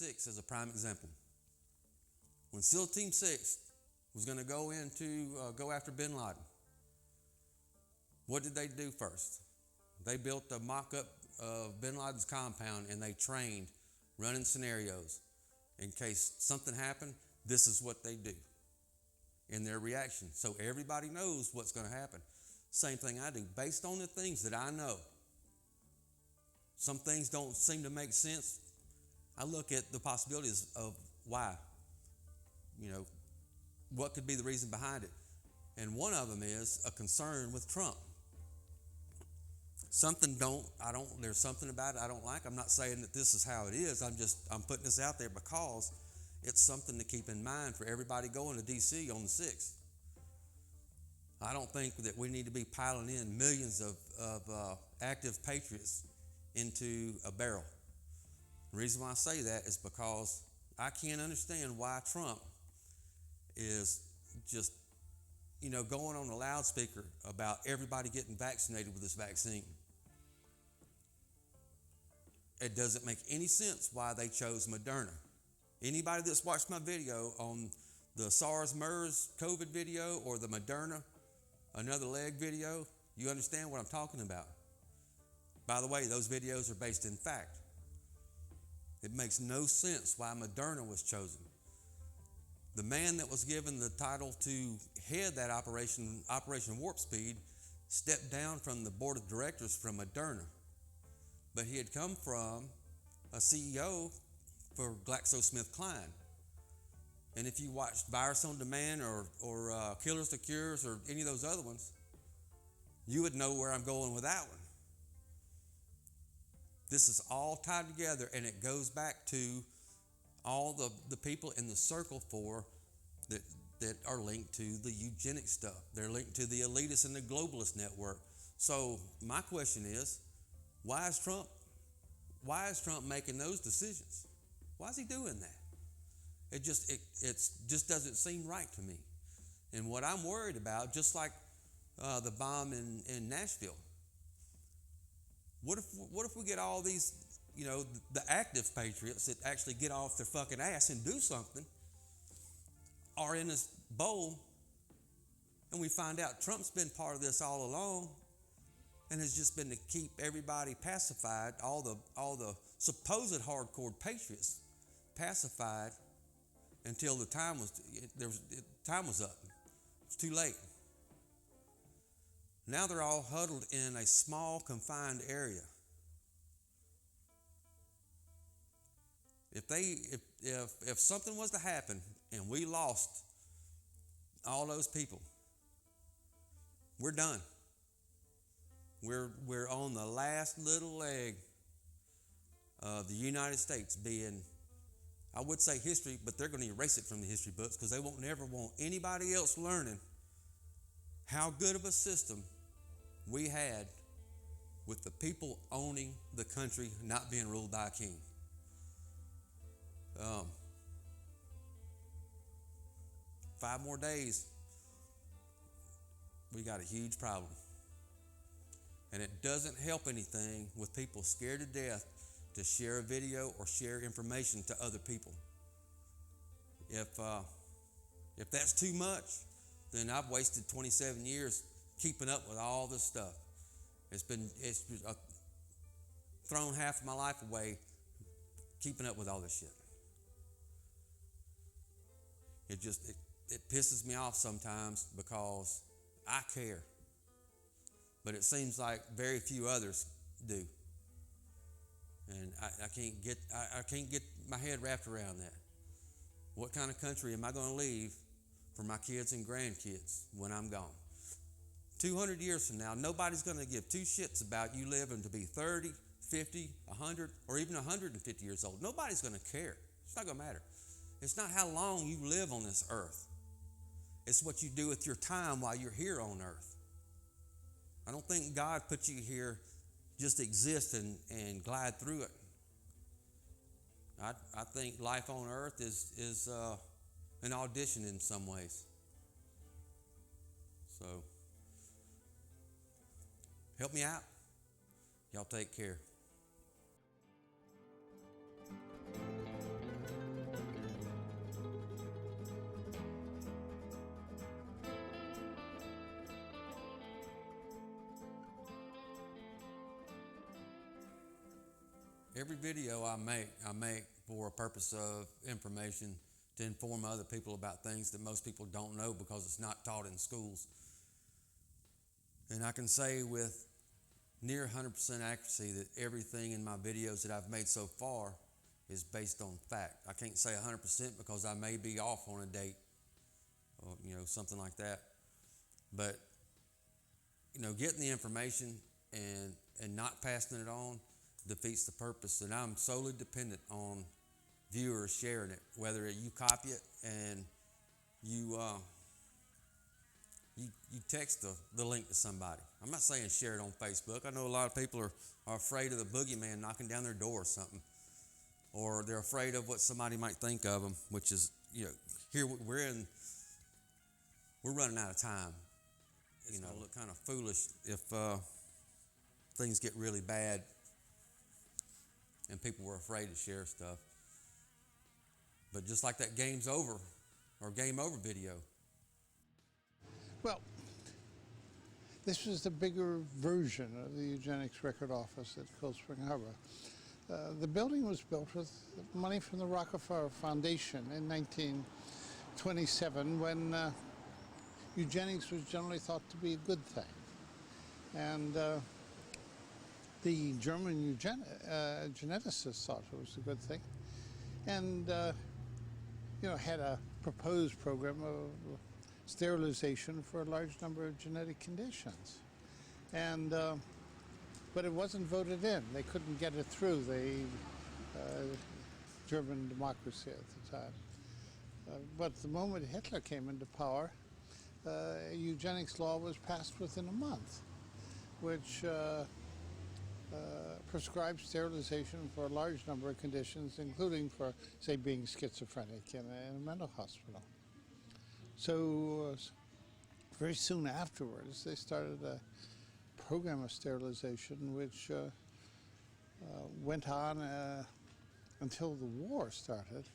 6 is a prime example. When SEAL Team 6 was going to go after bin Laden, what did they do first? They built a mock-up of bin Laden's compound, and they trained running scenarios. In case something happened, this is what they do in their reaction. So everybody knows what's going to happen. Same thing I do. Based on the things that I know, some things don't seem to make sense. I look at the possibilities of why. What could be the reason behind it? And one of them is a concern with Trump. There's something about it I don't like. I'm not saying that this is how it is. I'm putting this out there because it's something to keep in mind for everybody going to D.C. on the 6th. I don't think that we need to be piling in millions of active patriots into a barrel. The reason why I say that is because I can't understand why Trump is just, going on a loudspeaker about everybody getting vaccinated with this vaccine. It doesn't make any sense why they chose Moderna. Anybody that's watched my video on the SARS-MERS COVID video or the Moderna another leg video, you understand what I'm talking about. By the way, those videos are based in fact. It makes no sense why Moderna was chosen. The man that was given the title to head that Operation Warp Speed, stepped down from the board of directors from Moderna. But he had come from a CEO for GlaxoSmithKline. And if you watched Virus on Demand or Killers to Cures or any of those other ones, you would know where I'm going with that one. This is all tied together, and it goes back to all the people in the circle that are linked to the eugenic stuff. They're linked to the elitist and the globalist network. So my question is, why is Trump making those decisions? Why is he doing that? It just doesn't seem right to me. And what I'm worried about, just like the bomb in Nashville, what if we get all these, the active patriots that actually get off their fucking ass and do something, are in this bowl, and we find out Trump's been part of this all along, and has just been to keep everybody pacified, all the supposed hardcore patriots pacified until the time was up. It's too late. Now they're all huddled in a small, confined area. If something was to happen and we lost all those people, we're done. We're on the last little leg of the United States being, I would say history, but they're going to erase it from the history books because they won't never want anybody else learning how good of a system we had with the people owning the country, not being ruled by a king. 5 more days, we got a huge problem. And it doesn't help anything with people scared to death to share a video or share information to other people. If that's too much, then I've wasted 27 years keeping up with all this stuff. It's thrown half of my life away keeping up with all this shit. It pisses me off sometimes because I care, but it seems like very few others do, and I can't get my head wrapped around that. What kind of country am I going to leave for my kids and grandkids when I'm gone? 200 years from now, nobody's going to give two shits about you living to be 30, 50, 100, or even 150 years old. Nobody's going to care. It's not going to matter. It's not how long you live on this earth. It's what you do with your time while you're here on earth. I don't think God put you here just to exist and glide through it. I think life on earth is an audition in some ways. So, help me out. Y'all take care. Every video I make for a purpose of information, to inform other people about things that most people don't know because it's not taught in schools. And I can say with near 100% accuracy that everything in my videos that I've made so far is based on fact. I can't say 100% because I may be off on a date or, something like that. But, getting the information and not passing it on defeats the purpose. And I'm solely dependent on viewers sharing it, whether you copy it and you text the link to somebody. I'm not saying share it on Facebook. I know a lot of people are afraid of the boogeyman knocking down their door or something, or they're afraid of what somebody might think of them, which is, here we're running out of time. It's gonna look kind of foolish if things get really bad and people were afraid to share stuff. But just like that game's over or game over video. Well, this was the bigger version of the eugenics record office at Cold Spring Harbor. The building was built with money from the Rockefeller Foundation in 1927 when eugenics was generally thought to be a good thing. And the German geneticists thought it was a good thing. And had a proposed program of sterilization for a large number of genetic conditions. And, but it wasn't voted in. They couldn't get it through the German democracy at the time. But the moment Hitler came into power, a eugenics law was passed within a month, which prescribed sterilization for a large number of conditions, including for, say, being schizophrenic in a mental hospital. So very soon afterwards, they started a program of sterilization which went on until the war started,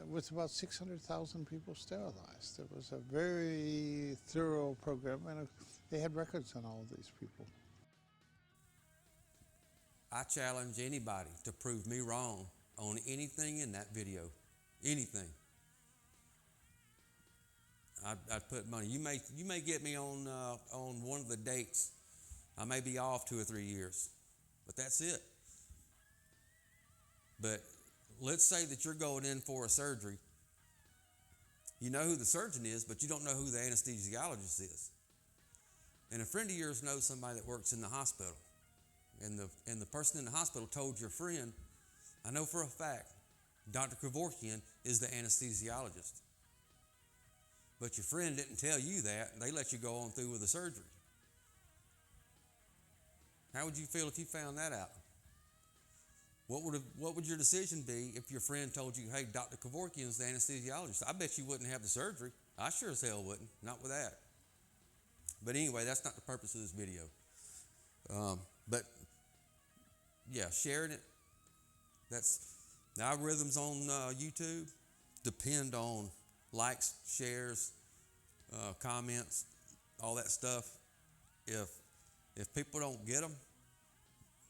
with about 600,000 people sterilized. It was a very thorough program, and they had records on all of these people. I challenge anybody to prove me wrong on anything in that video, anything. I'd put money. You may get me on one of the dates. I may be off 2 or 3 years, but that's it. But let's say that you're going in for a surgery. You know who the surgeon is, but you don't know who the anesthesiologist is. And a friend of yours knows somebody that works in the hospital. And the person in the hospital told your friend, I know for a fact, Dr. Kevorkian is the anesthesiologist. But your friend didn't tell you that, and they let you go on through with the surgery. How would you feel if you found that out? What would your decision be if your friend told you, hey, Dr. Kevorkian is the anesthesiologist? I bet you wouldn't have the surgery. I sure as hell wouldn't, not with that. But anyway, that's not the purpose of this video. But yeah, sharing it, the algorithms on YouTube depend on likes, shares, comments, all that stuff. If people don't get them,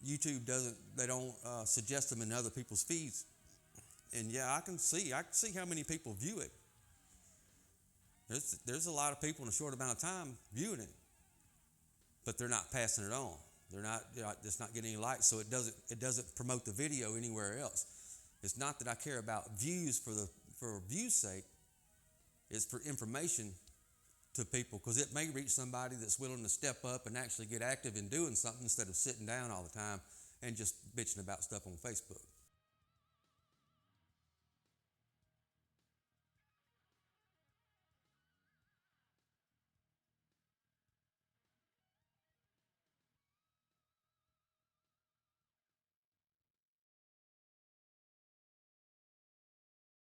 YouTube don't suggest them in other people's feeds. And yeah, I can see how many people view it. There's a lot of people in a short amount of time viewing it, but they're not passing it on. It's not getting any likes, so it doesn't promote the video anywhere else. It's not that I care about views for views' sake. It's for information to people, because it may reach somebody that's willing to step up and actually get active in doing something instead of sitting down all the time and just bitching about stuff on Facebook.